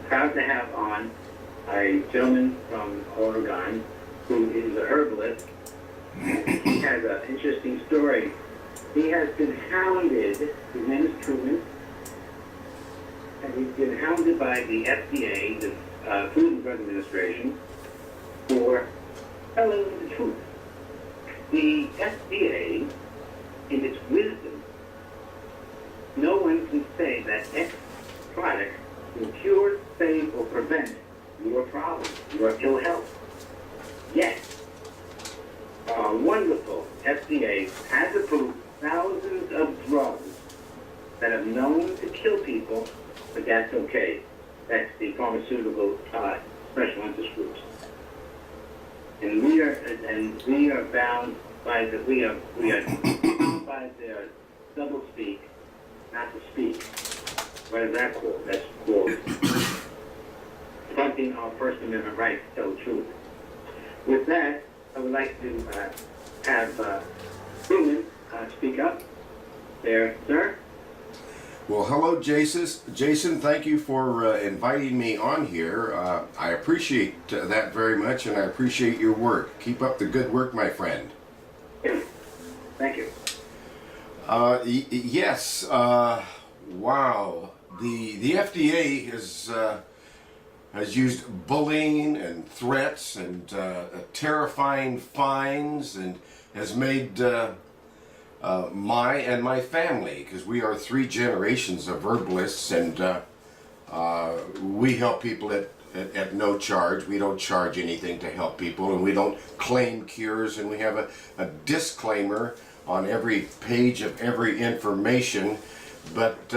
proud to have on a gentleman from Oregon who is a herbalist. He has an interesting story. He has been hounded, his name is Truman, and he's been hounded by the FDA, the Food and Drug Administration, for telling the truth. The FDA, in its wisdom, no one can say that X product will cure, save, or prevent your problem, your ill health. Yet, our wonderful FDA has approved thousands of drugs that are known to kill people, but that's okay. That's the pharmaceutical special interest groups. And we are bound by bound by their double speak, not to speak. What is that called? That's called fronting our First Amendment right to tell the truth. With that, I would like to have Truman speak up. There, sir. Well, hello, Jason. Jason, thank you for inviting me on here. I appreciate that very much, and I appreciate your work. Keep up the good work, my friend. Yes. Thank you. Yes. Wow. The FDA has used bullying and threats and terrifying fines, and has made my family, because we are 3 generations of herbalists, and we help people at no charge. We don't charge anything to help people, and we don't claim cures, and we have a disclaimer on every page of every information. But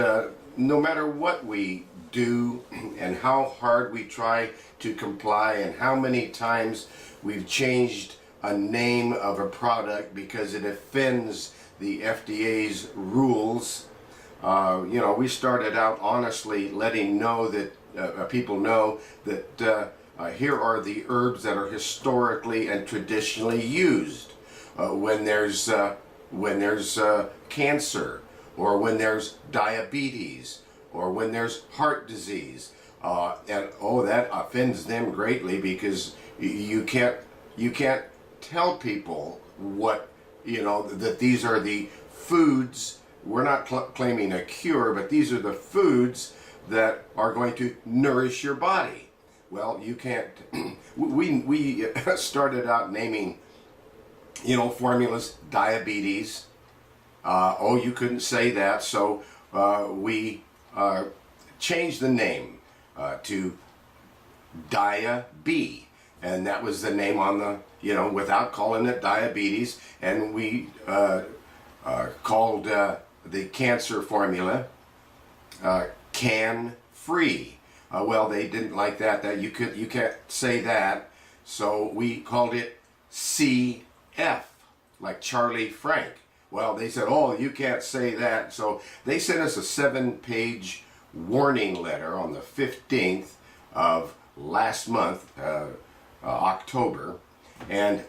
no matter what we do and how hard we try to comply and how many times we've changed a name of a product because it offends the FDA's rules, we started out honestly letting know that people know that here are the herbs that are historically and traditionally used when there's cancer, or when there's diabetes, or when there's heart disease, and that offends them greatly, because you can't tell people what, that these are the foods. We're not claiming a cure, but these are the foods that are going to nourish your body. Well, you can't. We started out naming, formulas, diabetes. You couldn't say that, so we changed the name to Dia-B, and that was the name on the, without calling it diabetes, and we called the cancer formula can-free. Well, they didn't like that you can't say that, so we called it CF, like Charlie Frank. Well, they said, you can't say that. So they sent us a 7-page warning letter on the 15th of last month, October, and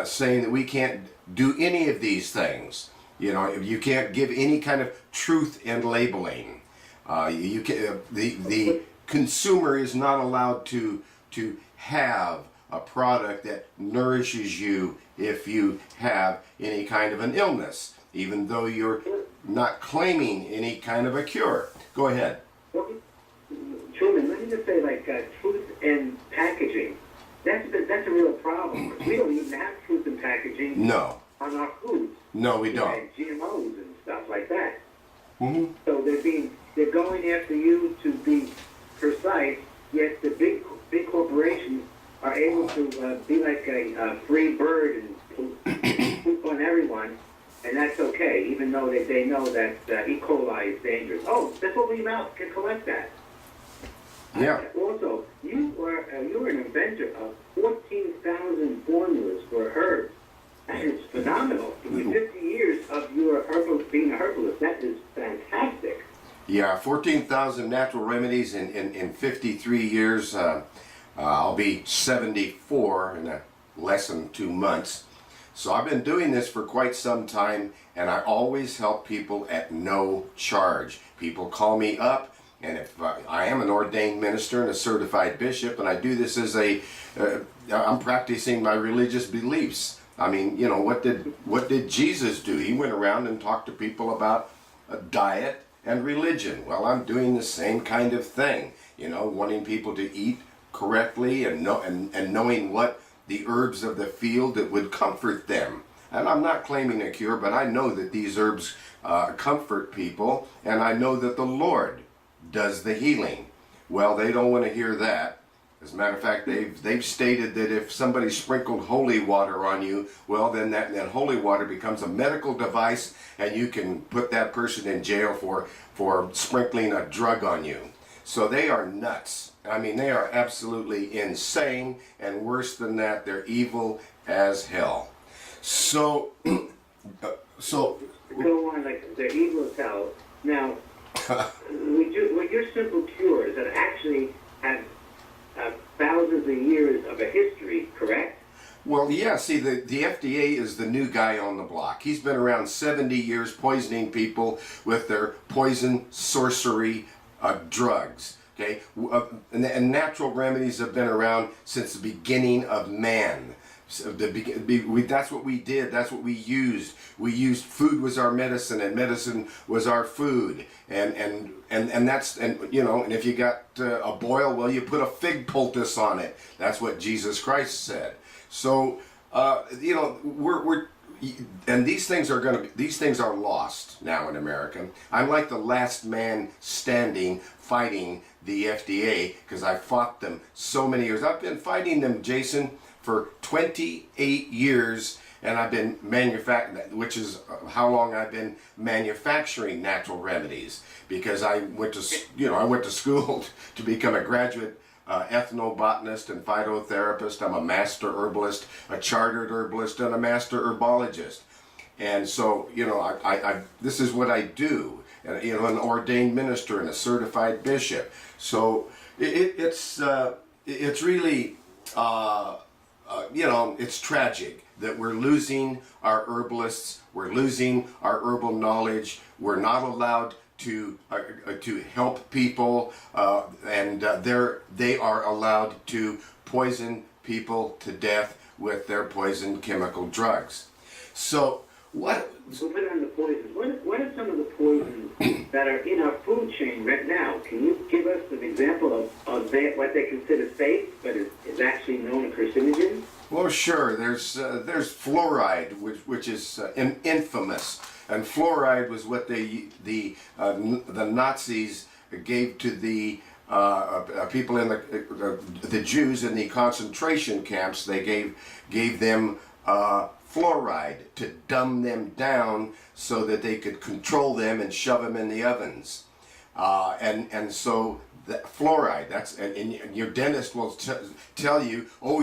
saying that we can't do any of these things. You can't give any kind of truth in labeling. The consumer is not allowed to have a product that nourishes you if you have any kind of an illness, even though you're not claiming any kind of a cure. Go ahead. Well, Truman, let me just say, truth in packaging. That's a real problem. We don't even have truth in packaging. No. On our foods. No, we don't. And GMOs and stuff like that. Mm-hmm. So they're going after you to be precise. Yet the big corporations are able to be like a free bird and poop on everyone, and that's okay, even though they know that E. coli is dangerous. That's what we can collect that. Yeah. Also, you're an inventor of 14,000 formulas for herbs. That is phenomenal. In 50 years of your being a herbalist, that is fantastic. Yeah, 14,000 natural remedies in 53 years. I'll be 74 in less than 2 months. So I've been doing this for quite some time, and I always help people at no charge. People call me up And if I am an ordained minister and a certified bishop, and I do this as I'm practicing my religious beliefs. I mean, you know, what did Jesus do? He went around and talked to people about diet and religion. Well, I'm doing the same kind of thing, you know, wanting people to eat correctly and knowing what the herbs of the field that would comfort them. And I'm not claiming a cure, but I know that these herbs comfort people, and I know that the Lord does the healing. Well, they don't want to hear that. As a matter of fact, they've stated that if somebody sprinkled holy water on you, well, then that holy water becomes a medical device, and you can put that person in jail for sprinkling a drug on you. So they are nuts. I mean, they are absolutely insane, and worse than that, they're evil as hell. So, Go on, like they're evil as hell. Now, with your simple cures that actually have thousands of years of a history, correct? well, yeah, see, the FDA is the new guy on the block. He's been around 70 years poisoning people with their poison sorcery drugs. Okay, and natural remedies have been around since the beginning of man. So that's what we did. That's what we used. We used food was our medicine, and medicine was our food. And that's, and you know, and if you got a boil, well, you put a fig poultice on it. That's what Jesus Christ said. So you know, and these things are lost now in America. I'm like the last man standing fighting the FDA because I fought them so many years. I've been fighting them, Jason, for 28 years, and I've been manufacturing, which is how long I've been manufacturing natural remedies, because I went to school to become a graduate ethnobotanist and phytotherapist. I'm a master herbalist, a chartered herbalist, and a master herbologist. And so, you know, I this is what I do. And, you know, an ordained minister and a certified bishop. So it's really, you know, it's tragic that we're losing our herbalists, we're losing our herbal knowledge, we're not allowed to help people, and they are allowed to poison people to death with their poison chemical drugs. So what? So put on the poisons. What are some of the poisons that are in our food chain right now? Can you give us an example of what they consider safe, but is actually known a carcinogen? Well, sure. There's fluoride, which is infamous, and fluoride was what the Nazis gave to the people in the Jews in the concentration camps. They gave them fluoride to dumb them down so that they could control them and shove them in the ovens. And so the fluoride, and your dentist will tell you, oh,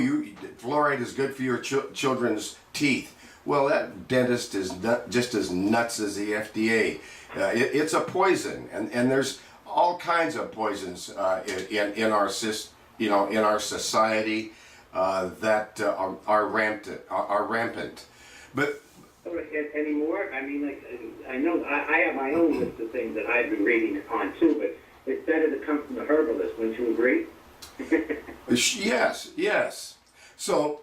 fluoride is good for your children's teeth. Well, that dentist is just as nuts as the FDA. It's a poison, and there's all kinds of poisons in our in our society that are rampant. But anymore? I mean, like, I know I have my own list of things that I've been reading on too, but it's better to come from the herbalist. Wouldn't you agree? Yes. So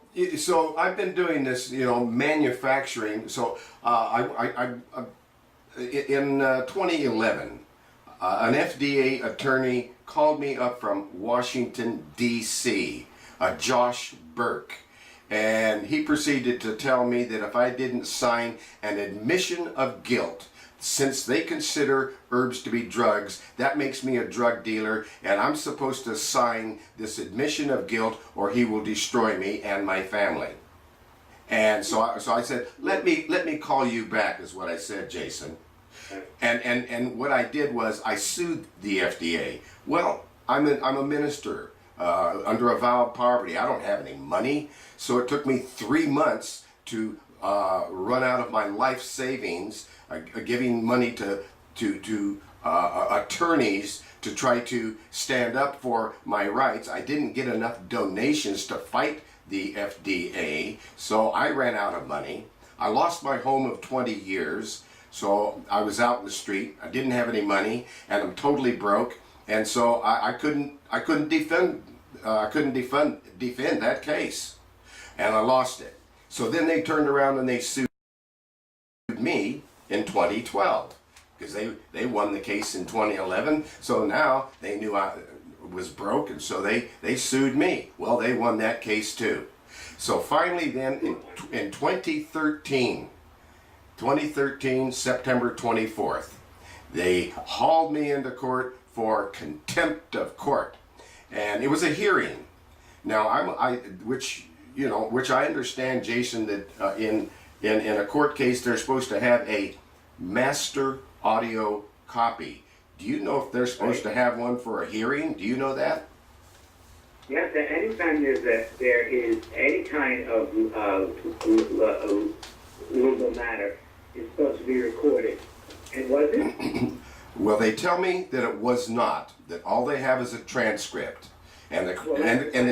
I've been doing this, you know, manufacturing. So in 2011, an FDA attorney called me up from Washington, D.C., Josh Burg, and he proceeded to tell me that if I didn't sign an admission of guilt, since they consider herbs to be drugs, that makes me a drug dealer, and I'm supposed to sign this admission of guilt or he will destroy me and my family. And so I said, let me call you back, is what I said, Jason. And what I did was I sued the FDA. Well, I'm a minister under a vow of poverty. I don't have any money, so it took me 3 months to run out of my life savings, giving money to attorneys to try to stand up for my rights. I didn't get enough donations to fight the FDA, so I ran out of money. I lost my home of 20 years, so I was out in the street. I didn't have any money, and I'm totally broke. and so I couldn't defend that case, and I lost it. So then they turned around and they sued me in 2012 because they won the case in 2011. So now they knew I was broke, and so they sued me. Well, they won that case too. So finally then in 2013, September 24th, they hauled me into court for contempt of court, and it was a hearing. Now which I understand, Jason, that in a court case they're supposed to have a master audio copy. Do you know if they're supposed to have one for a hearing? Do you know that? Yes, anytime there is any kind of legal matter, it's supposed to be recorded. And was it? Well, they tell me that it was not. That all they have is a transcript, and the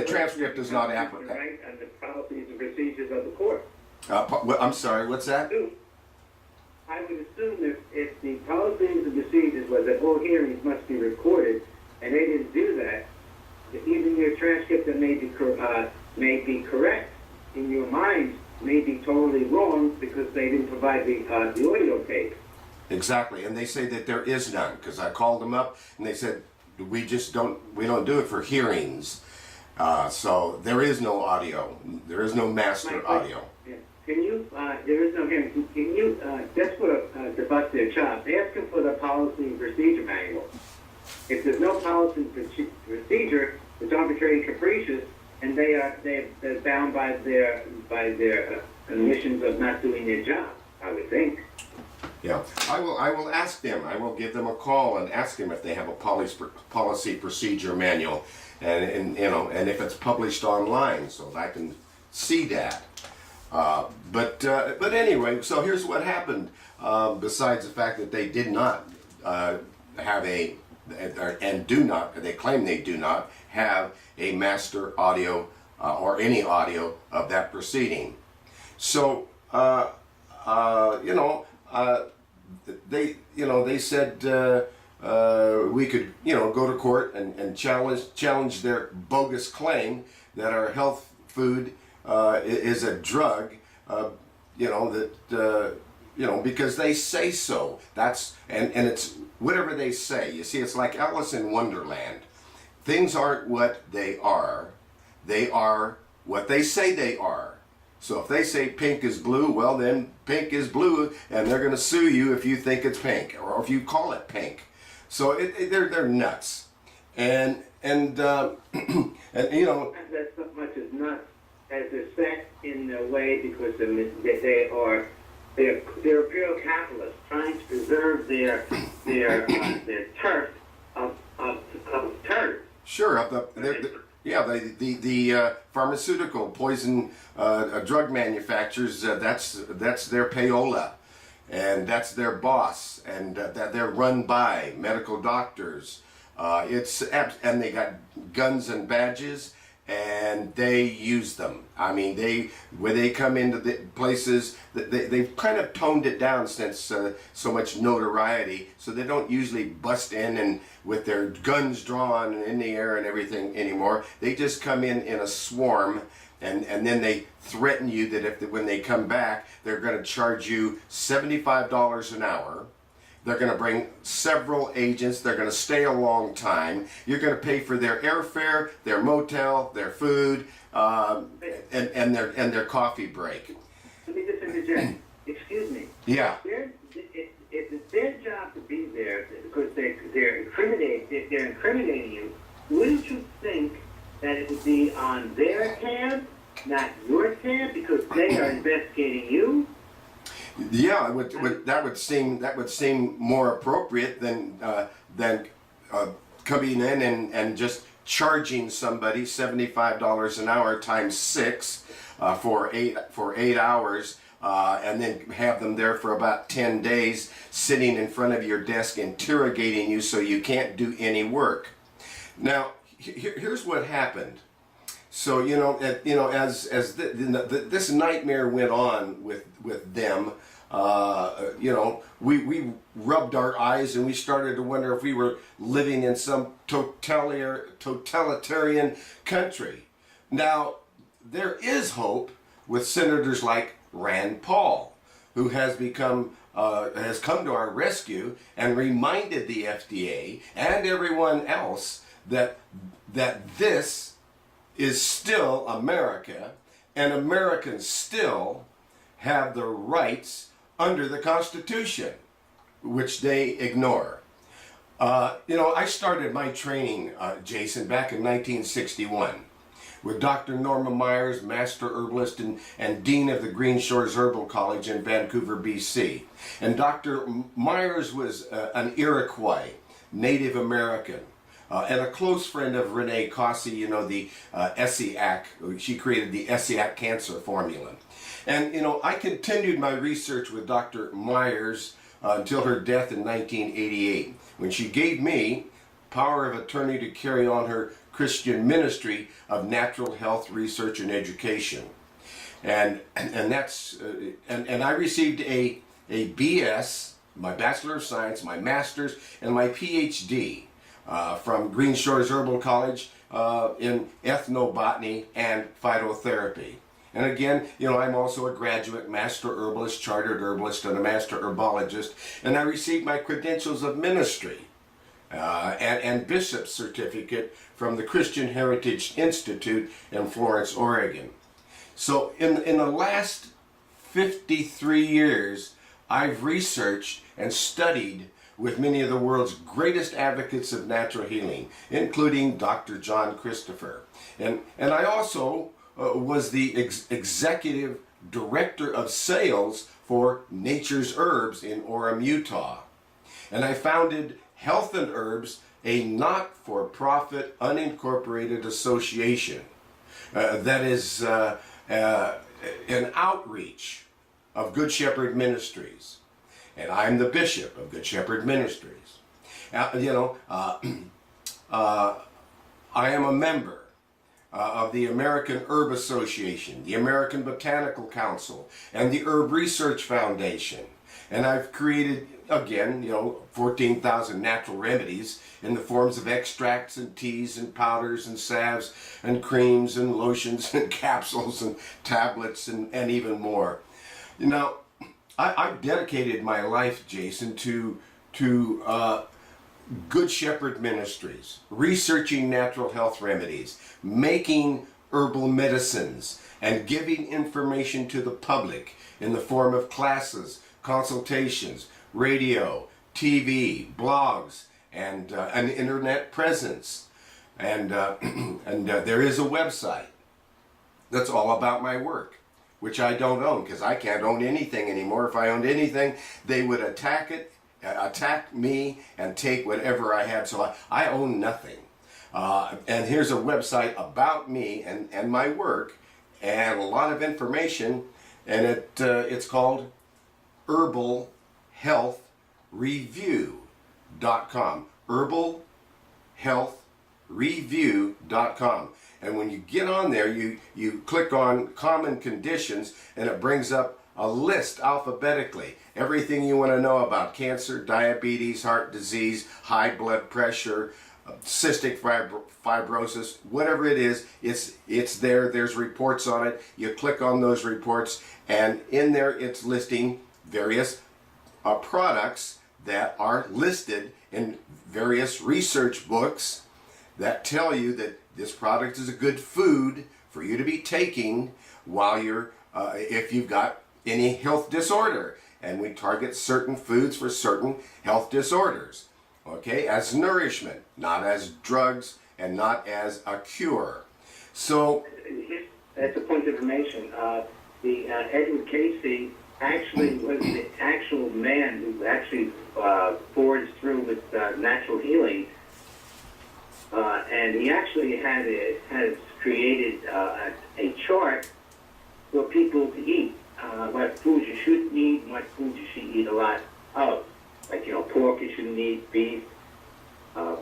transcript is not applicable. Right, and the policies and procedures of the court. I'm sorry. What's that? I would assume if the policies and procedures was that all hearings must be recorded, and they didn't do that, that even your transcript that may be correct in your mind may be totally wrong because they didn't provide the audio tape. Exactly, and they say that there is none, because I called them up and they said we don't do it for hearings, so there is no audio, there is no master audio. Yeah. Can you? There is no hearing. Can you? Just to bust their chops, ask them for the policy and procedure manual. If there's no policy and procedure, it's arbitrary and capricious, and they're bound by their conditions of not doing their job, I would think. Yeah, I will ask them. I will give them a call and ask them if they have a policy procedure manual, and if it's published online, so that I can see that. But anyway, so here's what happened. Besides the fact that they did not have they claim they do not have a master audio or any audio of that proceeding. So they said we could go to court and challenge their bogus claim that our health food is a drug, because they say so. And it's whatever they say. You see, it's like Alice in Wonderland. Things aren't what they are what they say they are. So if they say pink is blue, well then pink is blue, and they're going to sue you if you think it's pink or if you call it pink. So they're nuts, and that's not much as nuts as they're set in a way because they're imperial capitalists trying to preserve their turf of turf. Sure, the pharmaceutical poison drug manufacturers, that's their payola, and that's their boss, and that they're run by medical doctors. And they got guns and badges, and they use them. I mean, when they come into the places, they've kind of toned it down since so much notoriety, so they don't usually bust in and with their guns drawn and in the air and everything anymore. They just come in a swarm, and then they threaten you that when they come back, they're going to charge you $75 an hour. They're going to bring several agents. They're going to stay a long time. You're going to pay for their airfare, their motel, their food, and their coffee break. Let me just interject. Excuse me. Yeah. It's their job to be there because they're incriminating you. Wouldn't you think that it would be on their tab, not your tab, because they are investigating you? Yeah, that would seem more appropriate than coming in and just charging somebody $75 an hour times 6 for 8 hours, and then have them there for about 10 days, sitting in front of your desk interrogating you so you can't do any work. Now, here's what happened. So as this nightmare went on with them, we rubbed our eyes and we started to wonder if we were living in some totalitarian country. Now, there is hope with senators like Rand Paul, who has come to our rescue and reminded the FDA and everyone else that this is still America, and Americans still have the rights under the Constitution, which they ignore. I started my training, Jason, back in 1961 with Dr. Norma Myers, Master Herbalist and Dean of the Green Shores Herbal College in Vancouver, BC. And Dr. Myers was an Iroquois, Native American, and a close friend of Renee Cossey, the ESSIAC. She created the ESSIAC cancer formula. And, I continued my research with Dr. Myers until her death in 1988, when she gave me power of attorney to carry on her Christian ministry of natural health research and education. And I received a BS, my Bachelor of Science, my Master's, and my PhD from Green Shores Herbal College in ethnobotany and phytotherapy. And again, I'm also a graduate master herbalist, chartered herbalist, and a master herbologist, and I received my credentials of ministry and bishop's certificate from the Christian Heritage Institute in Florence, Oregon. So in the last 53 years, I've researched and studied with many of the world's greatest advocates of natural healing, including Dr. John Christopher. And I also was the executive director of sales for Nature's Herbs in Orem, Utah. And I founded Health and Herbs, a not-for-profit, unincorporated association that is an outreach of Good Shepherd Ministries. And I'm the bishop of Good Shepherd Ministries. I am a member of the American Herb Association, the American Botanical Council, and the Herb Research Foundation. And I've created, again, 14,000 natural remedies in the forms of extracts and teas and powders and salves and creams and lotions and capsules and tablets and even more. I've dedicated my life, Jason, to Good Shepherd Ministries, researching natural health remedies, making herbal medicines, and giving information to the public in the form of classes, consultations, radio, TV, blogs, and an internet presence. And there is a website that's all about my work, which I don't own, because I can't own anything anymore. If I owned anything, they would attack me and take whatever I had. So I own nothing. And here's a website about me and my work and a lot of information, and it's called herbalhealthreview.com. herbalhealthreview.com. And when you get on there, you click on common conditions, and it brings up a list alphabetically. Everything you want to know about cancer, diabetes, heart disease, high blood pressure, cystic fibrosis, whatever it is, it's there. There's reports on it. You click on those reports, and in there it's listing various products that are listed in various research books that tell you that this product is a good food for you to be taking while you're, if you've got any health disorder. And we target certain foods for certain health disorders, okay, as nourishment, not as drugs and not as a cure. So that's a point of information. The Edward Casey actually was the actual man who actually forged through with natural healing, and he actually has created a chart for people to eat. What foods you shouldn't eat and what foods you should eat a lot of. Like, pork you shouldn't eat, beef.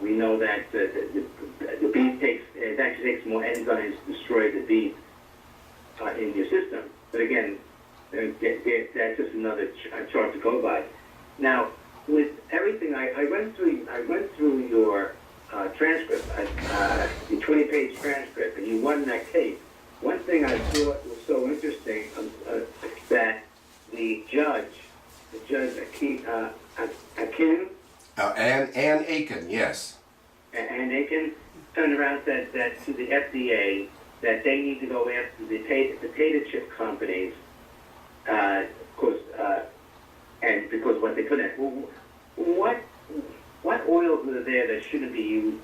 We know that the beef actually takes more enzymes to destroy the beef in your system. But again, That's just another chart to go by. Now, with everything, I went through your transcript, the 20-page transcript, and you won that case. One thing I thought was so interesting that the judge Akin, Ann Aiken, yes. and Aiken turned around and said that to the FDA that they need to go after the potato chip companies, of course, and because what they put in. What oils are there that shouldn't be used?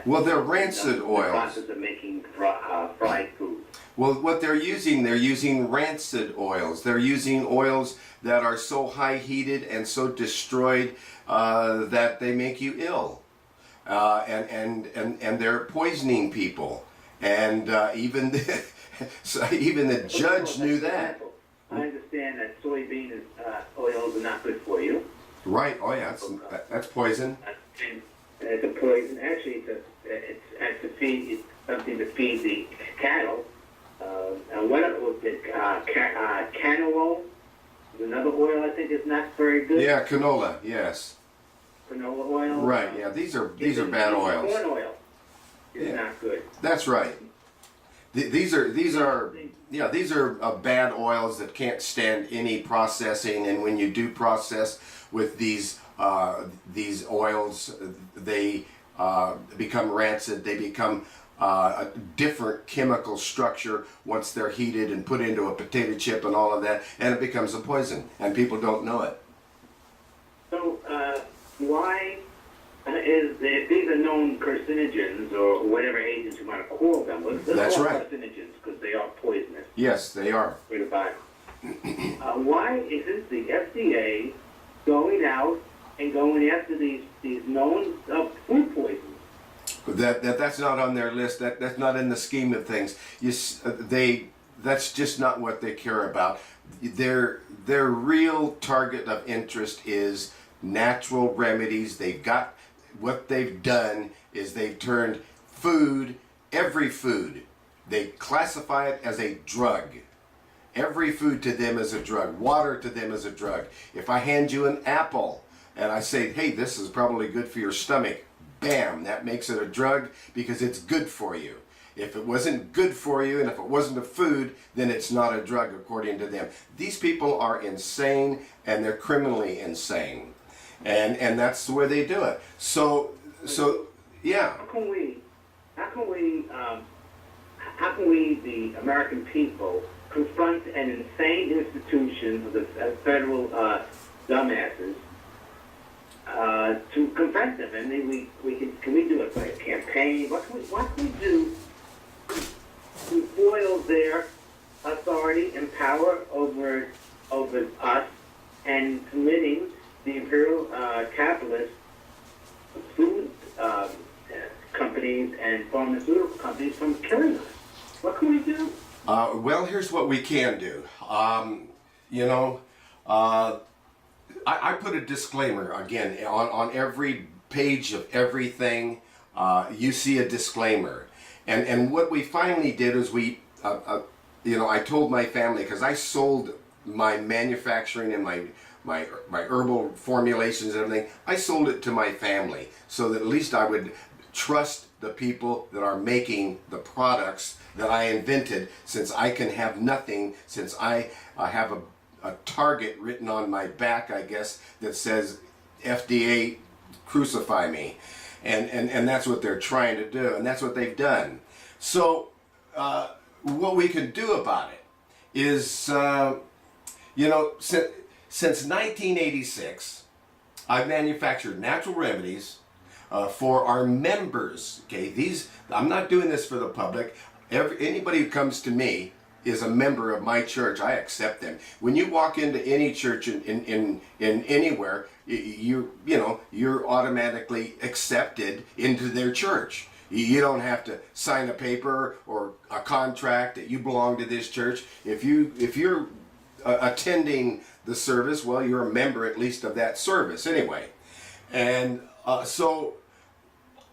Well, they're rancid the oils. process of making fried food. Well, what they're using rancid oils. They're using oils that are so high heated and so destroyed that they make you ill, and they're poisoning people. And even the judge knew that. I understand that soybean oils are not good for you. Right. Oh yeah, that's poison. And it's a poison. Actually, it's to feed. It's something to feed the cattle. What was it? Canola is another oil I think is not very good. Yeah, canola. Yes. Canola oil. Right. Yeah. These are bad oils. Corn oil is not good. That's right. These are bad oils that can't stand any processing, and when you do process with these oils, they become rancid. They become a different chemical structure once they're heated and put into a potato chip and all of that, and it becomes a poison, and people don't know it. So why is if these are known carcinogens or whatever agents you want to call them? That's right. Carcinogens because they are poisonous Yes, they are. for the body. Why isn't the FDA going out and going after these known food poisons? That's not on their list. That's not in the scheme of things. That's just not what they care about. Their real target of interest is natural remedies. What they've done is they've turned every food, they classify it as a drug. Every food to them is a drug. Water to them is a drug. If I hand you an apple and I say, hey, this is probably good for your stomach, bam, that makes it a drug because it's good for you. If it wasn't good for you and if it wasn't a food, then it's not a drug according to them. These people are insane, and they're criminally insane. And that's the way they do it. So yeah. How can we, the American people, confront an insane institution of the federal dumbasses to confront them? And then can we do it by a campaign? What can we do to foil their authority and power over us and permitting the imperial capitalist food companies and pharmaceutical companies from killing us? What can we do? Well, here's what we can do. I put a disclaimer again on every page of everything. You see a disclaimer, and what we finally did is I told my family, because I sold my manufacturing and my herbal formulations and everything. I sold it to my family so that at least I would trust the people that are making the products that I invented, since I can have nothing, since I have a target written on my back, I guess, that says FDA crucify me. And that's what they're trying to do, and that's what they've done. So what we can do about it is, since 1986, I've manufactured natural remedies for our members. Okay, I'm not doing this for the public. Anybody who comes to me is a member of my church. I accept them. When you walk into any church in anywhere, you're automatically accepted into their church. You don't have to sign a paper or a contract that you belong to this church. If you're attending the service, well, you're a member at least of that service anyway. And so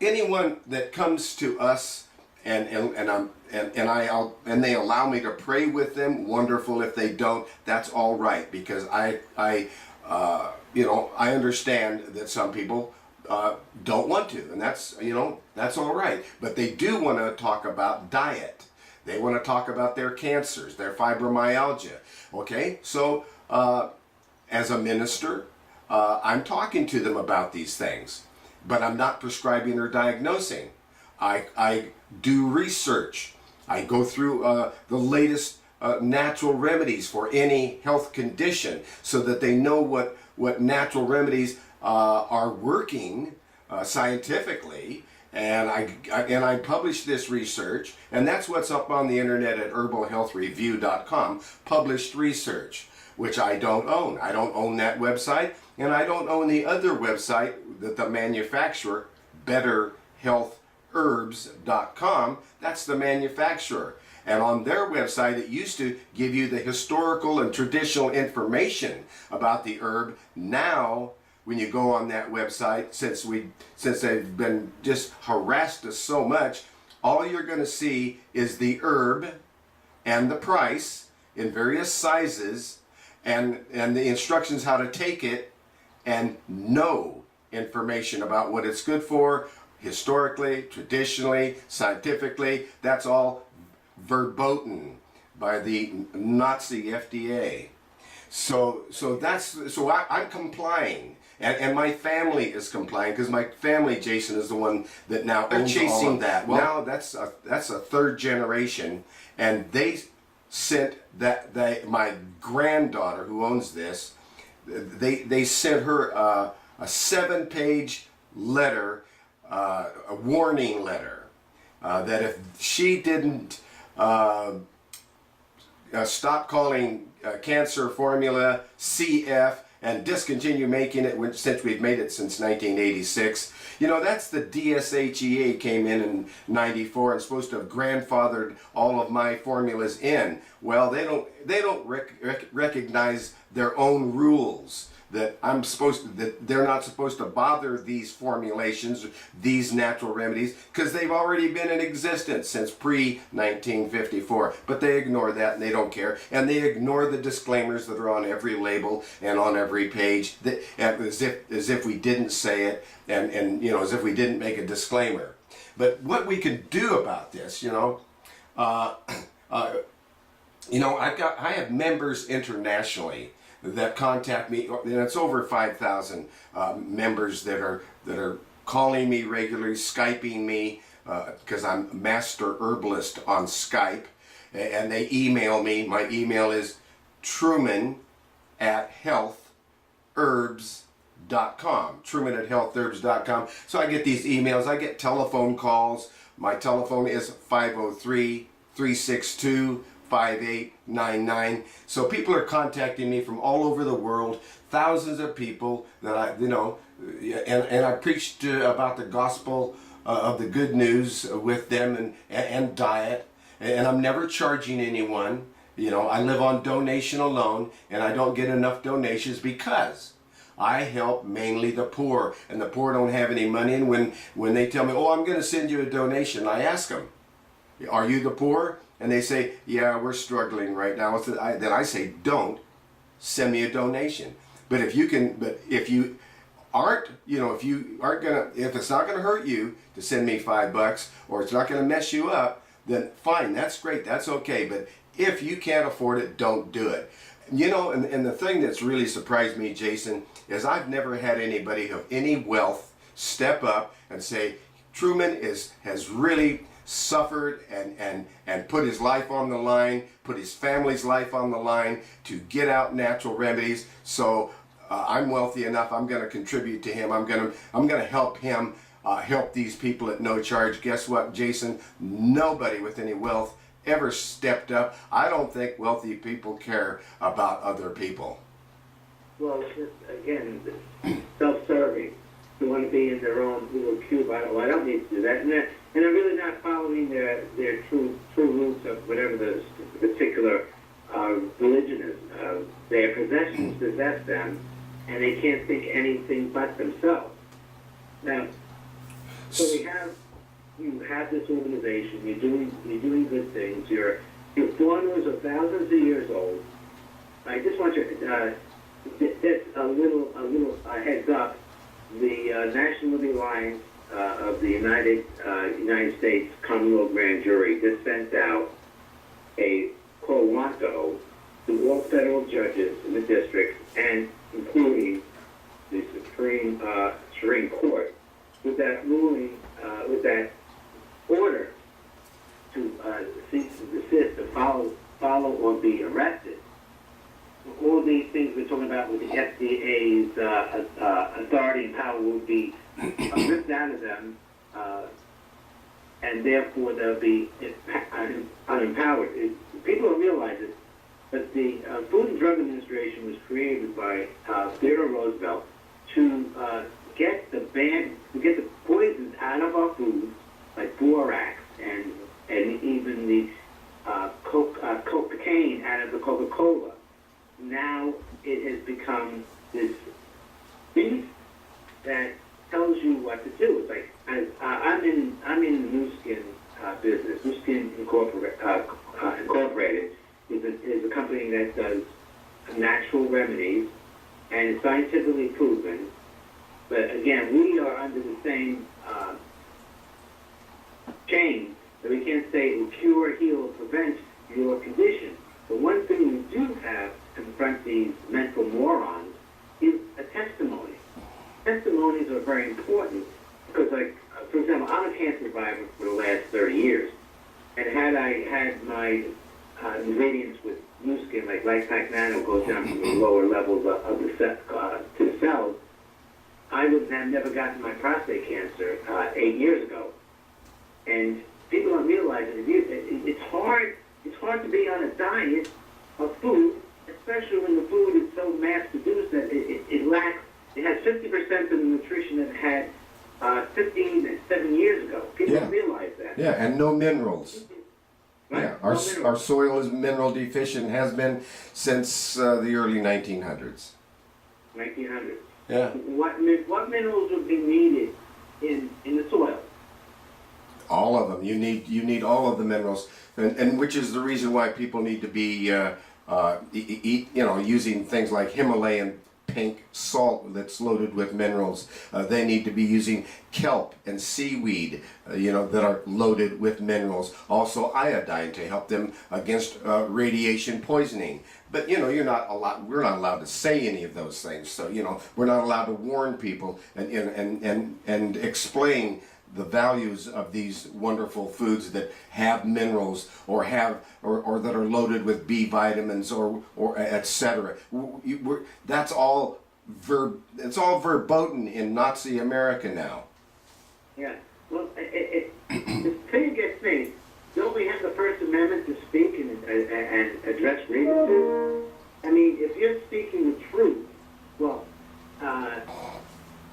anyone that comes to us and they allow me to pray with them. Wonderful. If they don't, that's all right, because I understand that some people don't want to, and that's all right. But they do want to talk about diet. They want to talk about their cancers, their fibromyalgia. Okay, so as a minister, I'm talking to them about these things, but I'm not prescribing or diagnosing. I do research. I go through the latest natural remedies for any health condition, so that they know what natural remedies are working scientifically. And I publish this research, and that's what's up on the internet at herbalhealthreview.com, published research, which I don't own. I don't own that website, and I don't own the other website that the manufacturer, betterhealthherbs.com, that's the manufacturer. And on their website, it used to give you the historical and traditional information about the herb. Now, when you go on that website, since they've been just harassed us so much, all you're going to see is the herb and the price in various sizes, and the instructions how to take it, and no information about what it's good for, historically, traditionally, scientifically. That's all verboten by the Nazi FDA. So I'm complying. And my family is complying, because my family, Jason, is the one that now owns chasing all of that. Well, now that's a third generation, and they sent my granddaughter, who owns this, they sent her a 7-page letter, a warning letter, that if she didn't stop calling cancer formula CF and discontinue making it, since we've made it since 1986. That's the DSHEA came in 94 and supposed to have grandfathered all of my formulas in. Well, they don't recognize their own rules, that they're not supposed to bother these formulations, these natural remedies, because they've already been in existence since pre-1954. But they ignore that, and they don't care, and they ignore the disclaimers that are on every label and on every page, as if we didn't say it, and as if we didn't make a disclaimer. But what we can do about this, I have members internationally that contact me, and it's over 5,000 members that are calling me regularly, Skyping me, because I'm master herbalist on Skype, and they email me. My email is truman@healthherbs.com, truman@healthherbs.com. So I get these emails, I get telephone calls. My telephone is 503-362-5899. So people are contacting me from all over the world, thousands of people that and I preached about the gospel of the good news with them, and diet, and I'm never charging anyone. I live on donation alone, and I don't get enough donations because I help mainly the poor, and the poor don't have any money. And when they tell me, oh, I'm going to send you a donation, I ask them, are you the poor? And they say, yeah, we're struggling right now. Then I say, don't send me a donation. But if it's not going to hurt you to send me $5, or it's not going to mess you up, then fine, that's great, that's okay. But if you can't afford it, don't do it. And the thing that's really surprised me, Jason, is I've never had anybody of any wealth step up and say, Truman has really suffered and put his life on the line, put his family's life on the line to get out natural remedies. So I'm wealthy enough, I'm going to contribute to him. I'm going to help him help these people at no charge. Guess what, Jason? Nobody with any wealth ever stepped up. I don't think wealthy people care about other people. Well, again, self-serving. They want to be in their own little cube. I don't need to do that. And they're really not following their true roots of whatever the particular religion is. Their possessions possess them, and they can't think anything but themselves. Now, so we have you have this organization, you're doing good things, your formulas are thousands of years old. I just want you, that's a little heads up. The National Liberty Alliance of the United States Commonwealth Grand Jury just sent out a quowanto to all federal judges in the districts, and including the Supreme Court, with that ruling, with that order to cease and desist, to follow or be arrested. All these things we're talking about with the FDA's authority and power will be ripped out of them, and therefore they'll be unempowered. People don't realize it, but the Food and Drug Administration was created by Theodore Roosevelt to get the poisons out of our food, like borax and even the cocaine out of the Coca-Cola. Now it has become this beast that tells you what to do. It's like I'm in the new skin business. New Skin Incorporated is a company that does natural remedies and is scientifically proven. But again, we are under the same chain that we can't say it will cure, heal, or prevent your condition. But one thing we do have to confront these mental morons is a testimony. Testimonies are very important because, like, for example, I'm a cancer survivor for the last 30 years. And had I had my ingredients with new skin, like Lifepack Nano goes down to the lower levels of the to the cells, I would have never gotten my prostate cancer 8 years ago. And people don't realize it. It's hard. It's hard to be on a diet of food, especially when the food is so mass-produced that it lacks. It has 50% of the nutrition that it had 7 years ago. People don't realize that. Yeah, and no minerals. Right? Yeah, our soil is mineral deficient, has been since the early 1900s. 1900s. Yeah. What minerals would be needed in the soil? All of them. You need all of the minerals, and which is the reason why people need to be using things like Himalayan pink salt that's loaded with minerals. They need to be using kelp and seaweed, that are loaded with minerals. Also iodine to help them against radiation poisoning. But we're not allowed to say any of those things. So we're not allowed to warn people and explain the values of these wonderful foods that have minerals or that are loaded with B vitamins or etc. That's all it's all verboten in Nazi America now. Yeah. Well, the thing gets me. Don't we have the First Amendment to speak and address grievances? I mean, if you're speaking the truth, well,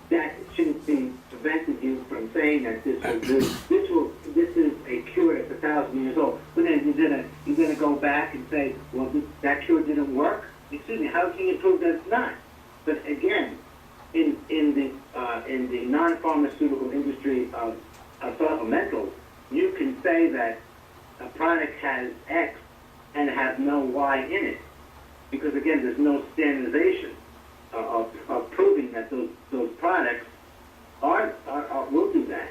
that shouldn't be prevented you from saying that this is a cure that's 1,000 years old. But then you're gonna go back and say, well, that cure didn't work. Excuse me, how can you prove that it's not? But again, in the non-pharmaceutical industry of supplementals, you can say that a product has X and have no Y in it, because again, there's no standardization of proving that those products will do that.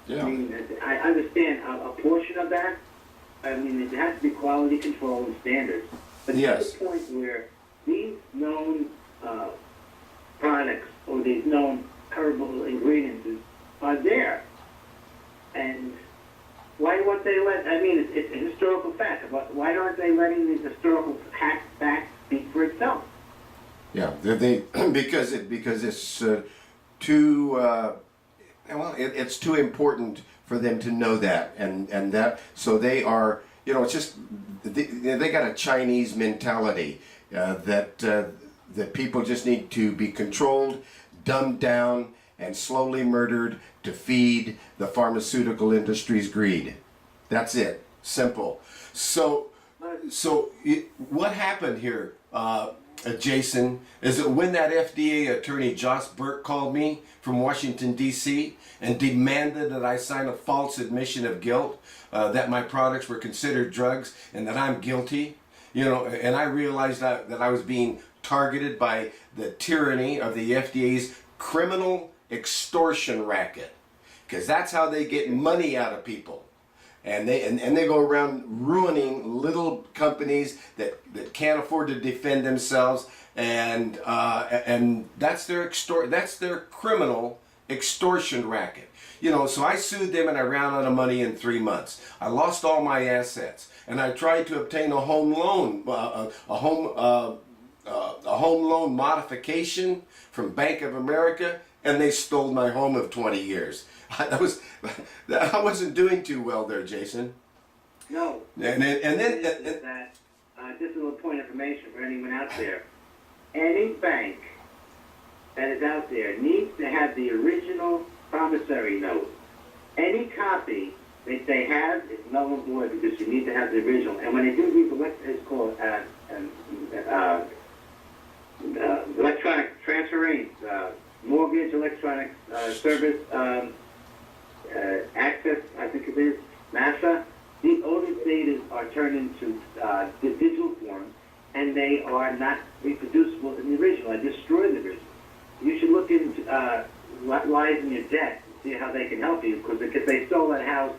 Yeah. I mean, I understand a portion of that. I mean, there has to be quality control and standards. But yes. to the point where these known products or these known herbal ingredients are there, and why won't they let? I mean, it's a historical fact. But why aren't they letting the historical fact speak for itself? Yeah, because it's too it's too important for them to know that, and that, so they are, it's just they got a Chinese mentality that people just need to be controlled, dumbed down, and slowly murdered to feed the pharmaceutical industry's greed. That's it. Simple. So what happened here? Jason, is that when that FDA attorney Josh Burke called me from Washington D.C. and demanded that I sign a false admission of guilt, that my products were considered drugs and that I'm guilty, and I realized that I was being targeted by the tyranny of the FDA's criminal extortion racket, because that's how they get money out of people. And they go around ruining little companies that can't afford to defend themselves, and that's their criminal extortion racket. So I sued them and I ran out of money in 3 months. I lost all my assets, and I tried to obtain a home loan, a home loan modification from Bank of America, and they stole my home of 20 years. I wasn't doing too well there, Jason. No. And then just a little point of information for anyone out there. Any bank that is out there needs to have the original promissory note. Any copy that they have is null and void, because you need to have the original. And when they do these, it's called electronic transferring, mortgage electronic service access, I think it is, MASA. All these data are turned into the digital form, and they are not reproducible in the original. I destroy the original. You should look into what lies in your debt and see how they can help you, because if they stole that house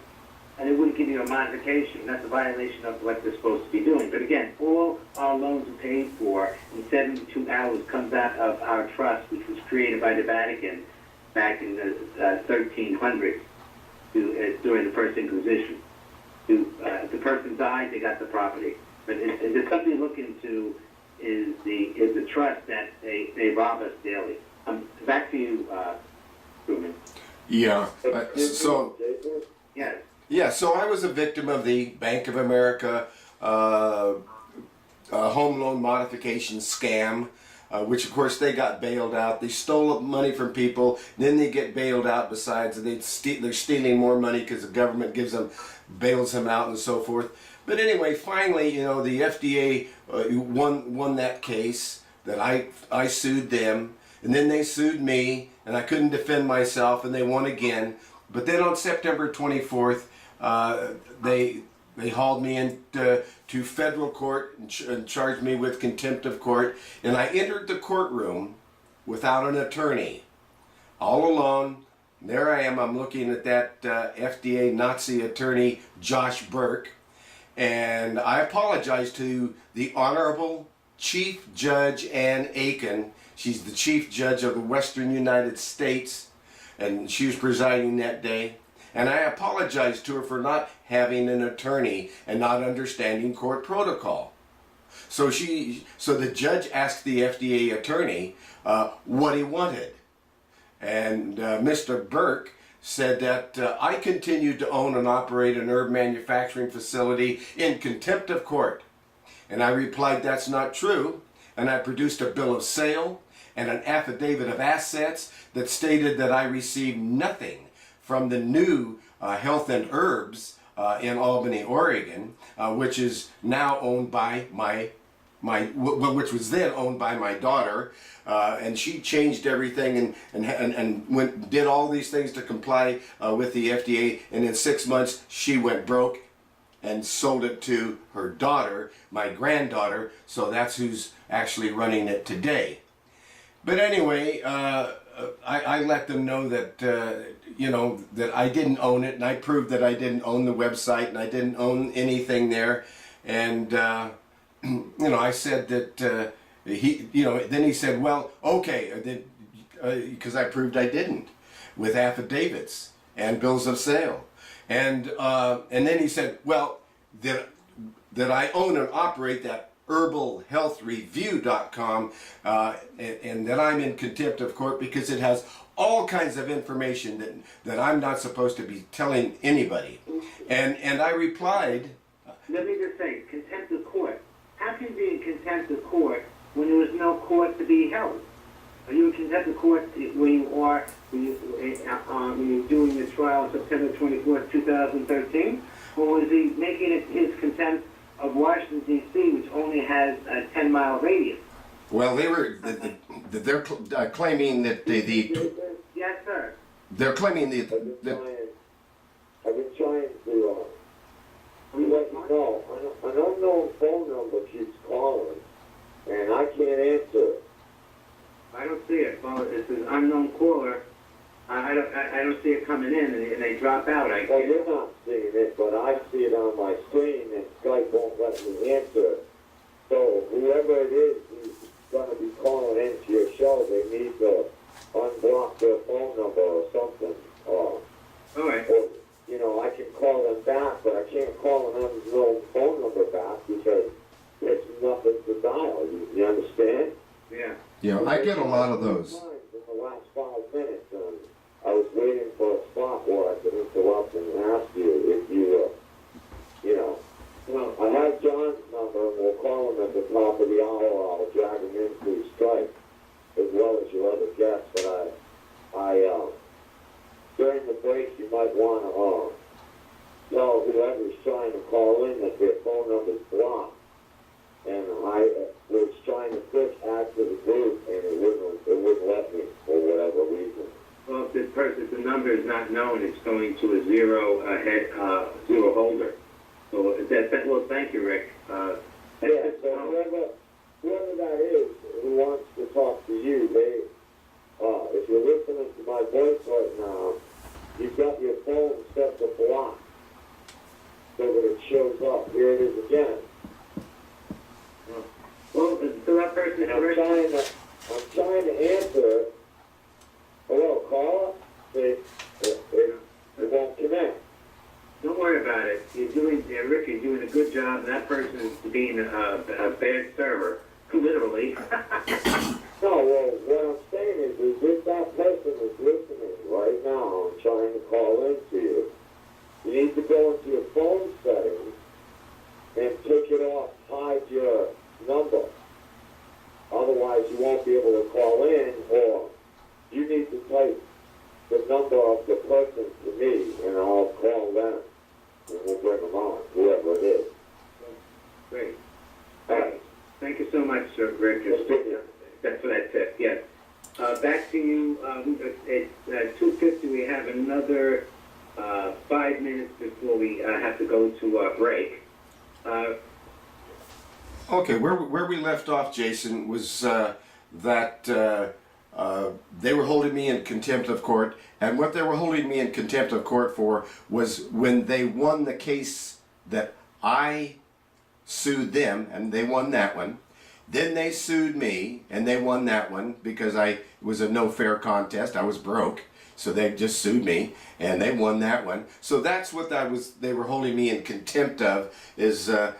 and they wouldn't give you a modification, that's a violation of what they're supposed to be doing. But again, all our loans are paid for in 72 hours, comes out of our trust, which was created by the Vatican back in the 1300s during the First Inquisition. If the person died, they got the property. But if there's something to look into, is the trust that they rob us daily. Back to you, Truman. Yeah. So. Yes. Yeah. So I was a victim of the Bank of America home loan modification scam, which of course they got bailed out. They stole money from people, then they get bailed out. Besides, they're stealing more money because the government bails them out and so forth. But anyway, finally, the FDA won that case that I sued them, and then they sued me, and I couldn't defend myself, and they won again. But then on September 24th, they hauled me into federal court and charged me with contempt of court, and I entered the courtroom without an attorney, all alone. There I am, I'm looking at that FDA Nazi attorney, Josh Burke, and I apologize to the Honorable Chief Judge Ann Aiken. She's the Chief Judge of the Western United States, and she was presiding that day. And I apologize to her for not having an attorney and not understanding court protocol. So the judge asked the FDA attorney what he wanted. And Mr. Burke said that I continued to own and operate an herb manufacturing facility in contempt of court. And I replied, that's not true. And I produced a bill of sale and an affidavit of assets that stated that I received nothing from the new Health and Herbs in Albany, Oregon, which is now owned by which was then owned by my daughter, and she changed everything and did all these things to comply with the FDA, and in 6 months she went broke and sold it to her daughter, my granddaughter, so that's who's actually running it today. But anyway, I let them know that, that I didn't own it, and I proved that I didn't own the website, and I didn't own anything there. And, I said that, then he said, well, okay, because I proved I didn't, with affidavits and bills of sale. And then he said, well, that I own and operate that herbalhealthreview.com, and that I'm in contempt of court because it has all kinds of information that I'm not supposed to be telling anybody. And I replied, let me just say, contempt of court. How can you be in contempt of court when there was no court to be held? Are you in contempt of court when you're doing the trial on September 24th, 2013? Or was he making his contempt of Washington, D.C., which only has a 10-mile radius? Well, they're claiming that Yes, sir. they're claiming I've been that trying to let you know, an unknown phone number keeps calling, and I can't answer it. I don't see it. Well, it's an unknown caller. I don't see it coming in, and they drop out. I Well, can't. you're not seeing it, but I see it on my screen, and Skype won't let me answer it. So whoever it is who's going to be calling into your show, they need to unblock their phone number or something. All right. Or, you know, I can call them back, but I can't call an unknown phone number back because there's nothing to dial. You understand? Yeah. yeah, I get a lot of those. In the last 5 minutes, I was waiting for a spot where I could interrupt and ask you if you, you know. Well, I have John's number, and we'll call him at the top of the hour. I'll drag him in through Skype, as well as your other guests. But during the break, you might want to tell whoever's trying to call in that their phone number's blocked. And I was trying to push add to the group, and it wouldn't let me for whatever reason. Well, if the number is not known, it's going to a zero holder. So well, thank you, Rick. Yeah, so whoever that is who wants to talk to you, if you're listening to my voice right now, you've got your phone set to block so that it shows up. Here it is again. Well, so that person is I'm trying to answer. Hello, caller. It won't connect. Don't worry about it. Rick, you're doing a good job. That person is being a bad server, literally. No, well, what I'm saying is if that person is listening right now and trying to call into you, you need to go into your phone settings and take it off, hide your number. Otherwise, you won't be able to call in, or you need to type the number of the person to me, and I'll call them, and we'll bring them on, whoever it is. Great. All right. Thank you so much, Rick. That's for that tip. Yes. Back to you. At 2:50, we have another 5 minutes before we have to go to break. Okay, where we left off, Jason, was that they were holding me in contempt of court, and what they were holding me in contempt of court for was when they won the case that I sued them, and they won that one. Then they sued me, and they won that one because it was a no fair contest. I was broke, so they just sued me, and they won that one. So that's what they were holding me in contempt of, is of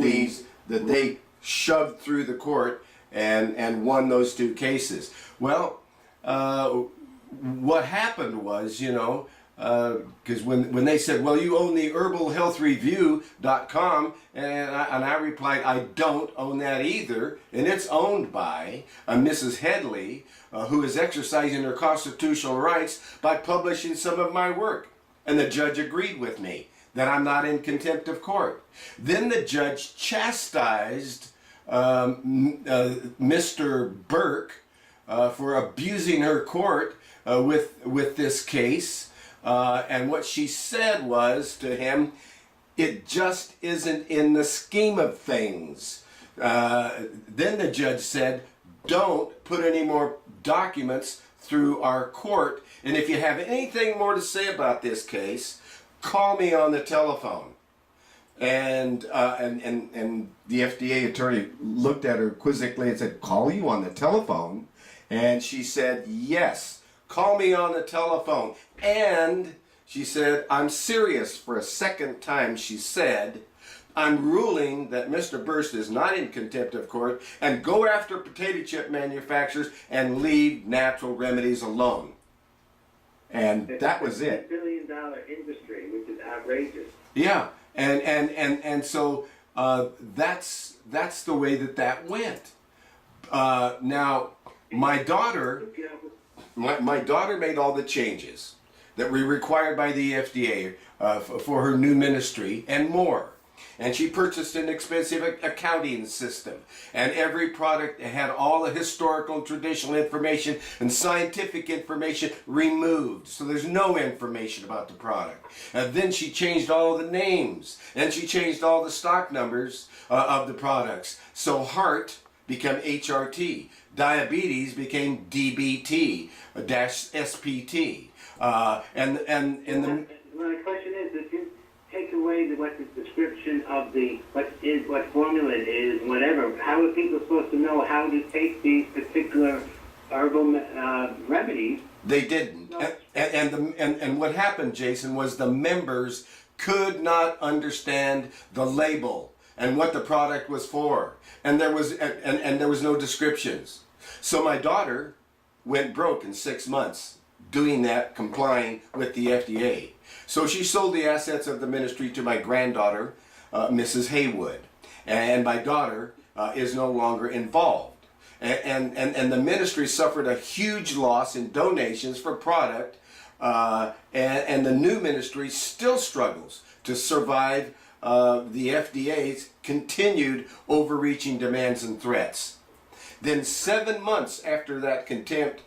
these that they shoved through the court and won those two cases. Well, what happened was, because when they said, well, you own the herbalhealthreview.com, and I replied, I don't own that either, and it's owned by Mrs. Headley, who is exercising her constitutional rights by publishing some of my work. And the judge agreed with me that I'm not in contempt of court. Then the judge chastised Mr. Burg for abusing her court with this case. And what she said was to him, it just isn't in the scheme of things. Then the judge said, don't put any more documents through our court, and if you have anything more to say about this case, call me on the telephone. And the FDA attorney looked at her quizzically and said, call you on the telephone? And she said, yes, call me on the telephone. And she said, I'm serious. For a second time, she said, I'm ruling that Mr. Berst is not in contempt of court, and go after potato chip manufacturers and leave natural remedies alone. And that was it. It's a $1 billion industry, which is outrageous. Yeah, and so that's the way that went. Now, my daughter made all the changes that were required by the FDA for her new ministry and more. And she purchased an expensive accounting system. And every product had all the historical and traditional information and scientific information removed. So there's no information about the product. And then she changed all the names. And she changed all the stock numbers of the products. So heart became HRT. Diabetes became DBT-SPT. And the... My question is, if you take away what the description of what formula it is, whatever, how are people supposed to know how to take these particular herbal remedies? They didn't. And what happened, Jason, was the members could not understand the label and what the product was for. And there was no descriptions. So my daughter went broke in 6 months doing that, complying with the FDA. So she sold the assets of the ministry to my granddaughter, Mrs. Haywood. And my daughter is no longer involved. And the ministry suffered a huge loss in donations for product. And the new ministry still struggles to survive the FDA's continued overreaching demands and threats. Then 7 months after that contempt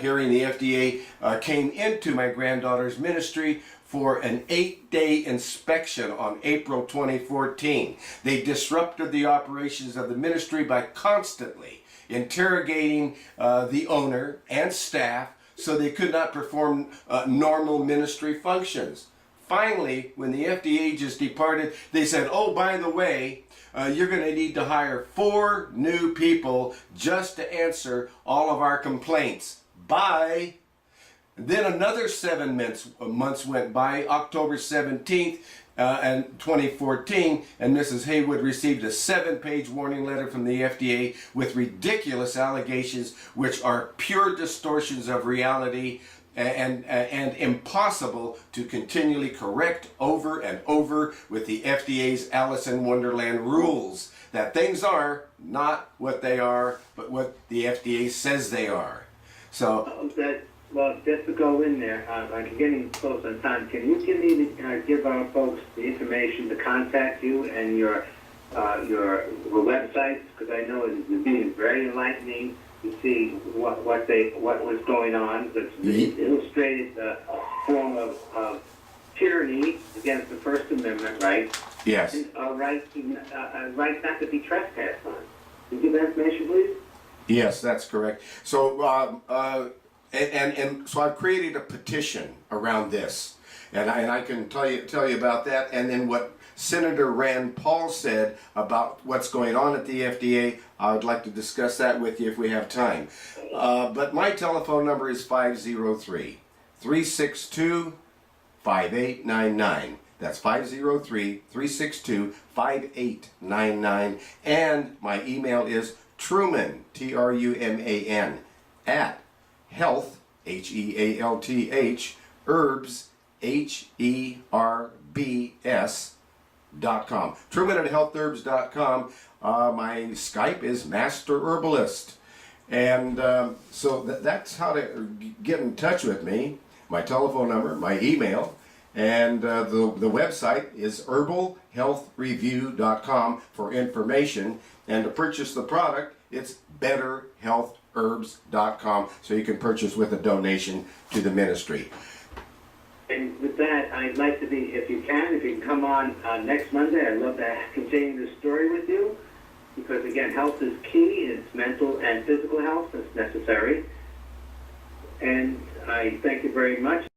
hearing, the FDA came into my granddaughter's ministry for an 8-day inspection on April 2014. They disrupted the operations of the ministry by constantly interrogating the owner and staff so they could not perform normal ministry functions. Finally, when the FDA just departed, they said, oh, by the way, you're going to need to hire 4 new people just to answer all of our complaints. Bye. Then another 7 months went by, October 17th, and 2014, and Mrs. Haywood received a 7-page warning letter from the FDA with ridiculous allegations which are pure distortions of reality and impossible to continually correct over and over with the FDA's Alice in Wonderland rules that things are not what they are, but what the FDA says they are. So, well, just to go in there, I'm getting close on time. Can you give our folks the information to contact you and your websites? Because I know it's being very enlightening to see what was going on. It's illustrated form of tyranny against the First Amendment, right? yes. And rights not to be trespassed on. Can you give that information, please? Yes, that's correct. So, so I've created a petition around this, and I can tell you about that, and then what Senator Rand Paul said about what's going on at the FDA. I would like to discuss that with you if we have time. But my telephone number is 503-362-5899. That's 503-362-5899, and my email is Truman, Truman, at health, HEALTH, herbs, HERBS.com. Truman at healthherbs.com. My Skype is Master Herbalist. And so that's how to get in touch with me. My telephone number, my email, and the website is herbalhealthreview.com for information. And to purchase the product, it's betterhealthherbs.com, so you can purchase with a donation to the ministry. And with that, I'd like to be, if you can come on next Monday, I'd love to continue this story with you. Because again, health is key. It's mental and physical health that's necessary. And I thank you very much.